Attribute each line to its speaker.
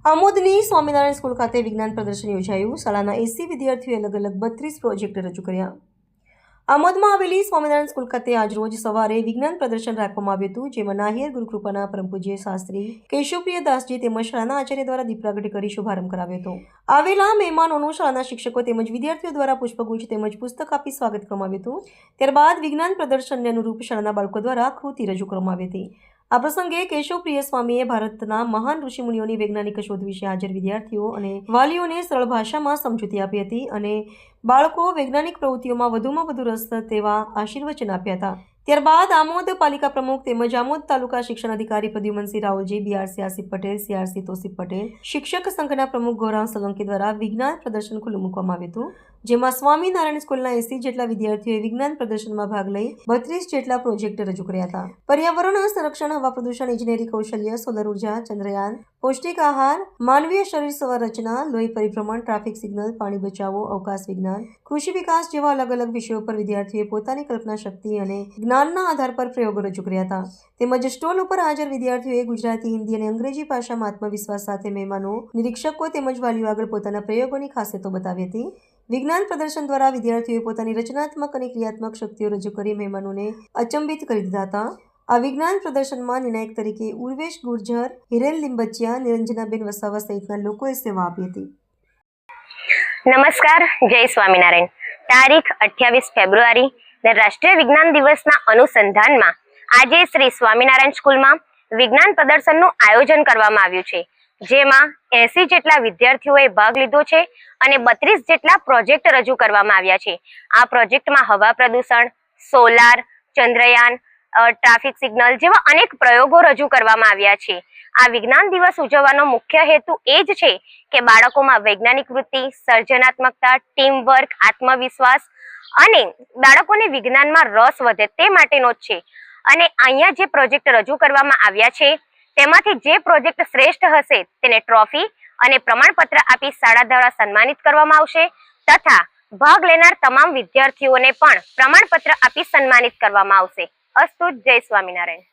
Speaker 1: આમોદની Swaminarayan school ખાતે વિજ્ઞાન પ્રદર્શન યોજાયું। શાળાના 80 વિદ્યાર્થીઓએ અલગ અલગ 32 પ્રોજેક્ટ રજૂ કર્યા। આમોદમાં આવેલી સ્વામિનારાયણ સ્કૂલ ખાતે આજરોજ સવારે વિજ્ઞાન પ્રદર્શન રાખવામાં આવ્યું હતું, જેમાં નાહિર ગુરુકૃપાના પરમ પૂજ્ય શાસ્ત્રી કેશવપ્રિય દાસજી તેમજ શાળાના આચાર્ય દ્વારા દીપ પ્રાગટ્ય કરી શુભારંભ કરાવ્યો હતો। આવેલા મહેમાનોનું શાળાના શિક્ષકો તેમજ વિદ્યાર્થીઓ દ્વારા પુષ્પગુચ્છ તેમજ પુસ્તક આપી સ્વાગત કરવામાં આવ્યું હતું। ત્યારબાદ વિજ્ઞાન પ્રદર્શનને અનુરૂપ શાળાના બાળકો દ્વારા કૃતિ રજૂ કરવામાં આવી હતી। આ પ્રસંગે કેશવપ્રિય સ્વામીએ ભારતના મહાન ઋષિમુનિઓની વૈજ્ઞાનિક શોધ વિશે હાજર વિદ્યાર્થીઓ અને વાલીઓને સરળ ભાષામાં સમજૂતી આપી હતી અને બાળકો વૈજ્ઞાનિક પ્રવૃત્તિઓમાં વધુમાં વધુ રસ તેવા આશીર્વચન આપ્યા હતા। ત્યારબાદ આમોદ પાલિકા પ્રમુખ તેમજ આમોદ તાલુકા શિક્ષણ અધિકારી પ્રદ્યુમનસિંહ રાવલજી, બીઆરસી આસિફ પટેલ, સીઆરસી તોસીફ પટેલ, શિક્ષક સંઘના પ્રમુખ ગૌરાંગ સોલંકી દ્વારા વિજ્ઞાન પ્રદર્શન ખુલ્લું મૂકવામાં આવ્યું હતું, જેમાં સ્વામિનારાયણ સ્કૂલના 80 જેટલા વિદ્યાર્થીઓએ વિજ્ઞાન પ્રદર્શનમાં ભાગ લઈ 32 જેટલા પ્રોજેક્ટ રજૂ કર્યા હતા। પર્યાવરણ સંરક્ષણ, હવા પ્રદૂષણ, ઇજનેરી કૌશલ્ય, સોલર ઉર્જા, ચંદ્રયાન, પૌષ્ટિક આહાર, માનવીય શરીર સંરચના, લોહી પરિભ્રમણ, ટ્રાફિક સિગ્નલ, પાણી બચાવો, અવકાશ વિજ્ઞાન, કૃષિ વિકાસ જેવા અલગ અલગ વિષયો પર વિદ્યાર્થીઓએ પોતાની કલ્પના શક્તિ અને જ્ઞાનના આધાર પર પ્રયોગો રજૂ કર્યા હતા। તેમજ સ્ટોલ ઉપર હાજર વિદ્યાર્થીઓએ ગુજરાતી, હિન્દી અને અંગ્રેજી ભાષામાં આત્મવિશ્વાસ સાથે મહેમાનો, નિરીક્ષકો તેમજ વાલીઓ આગળ પોતાના પ્રયોગોની ખાસિયતો બતાવી હતી। વિજ્ઞાન પ્રદર્શન દ્વારા વિદ્યાર્થીઓએ પોતાની રચનાત્મક અને ક્રિયાત્મક શક્તિઓ રજૂ કરી મહેમાનોને અચંબિત કરી દીધા હતા। આ વિજ્ઞાન પ્રદર્શનમાં નિર્ણાયક તરીકે ઉર્વેશ ગુર્જર, હિરેન લિંબચિયા, નિરંજનાબેન વસાવા સહિતના લોકોએ સેવા આપી હતી।
Speaker 2: નમસ્કાર, જય સ્વામિનારાયણ। તારીખ 28 ફેબ્રુઆરી રાષ્ટ્રીય વિજ્ઞાન દિવસના અનુસંધાનમાં આજે શ્રી સ્વામિનારાયણ સ્કૂલમાં વિજ્ઞાન પ્રદર્શનનું આયોજન કરવામાં આવ્યું છે, જેમાં 80 જેટલા વિદ્યાર્થીઓએ ભાગ લીધો છે અને 32 જેટલા પ્રોજેક્ટ રજૂ કરવામાં આવ્યા છે। આ પ્રોજેક્ટમાં હવા પ્રદૂષણ, સોલાર, ચંદ્રયાન, ટ્રાફિક સિગ્નલ જેવા અનેક પ્રયોગો રજૂ કરવામાં આવ્યા છે। આ વિજ્ઞાન દિવસ ઉજવવાનો મુખ્ય હેતુ એ જ છે કે બાળકોમાં વૈજ્ઞાનિક વૃત્તિ, સર્જનાત્મકતા, ટીમ વર્ક, આત્મવિશ્વાસ અને બાળકોને વિજ્ઞાનમાં રસ વધે તે માટેનો જ છે। અને અહીંયા જે પ્રોજેક્ટ રજૂ કરવામાં આવ્યા છે તેમાંથી જે પ્રોજેક્ટ શ્રેષ્ઠ હશે તેને ટ્રોફી અને પ્રમાણપત્ર આપી શાળા દ્વારા સન્માનિત કરવામાં આવશે તથા ભાગ લેનાર તમામ વિદ્યાર્થીઓને પણ પ્રમાણપત્ર આપી સન્માનિત કરવામાં આવશે। અસ્તુ, જય સ્વામિનારાયણ।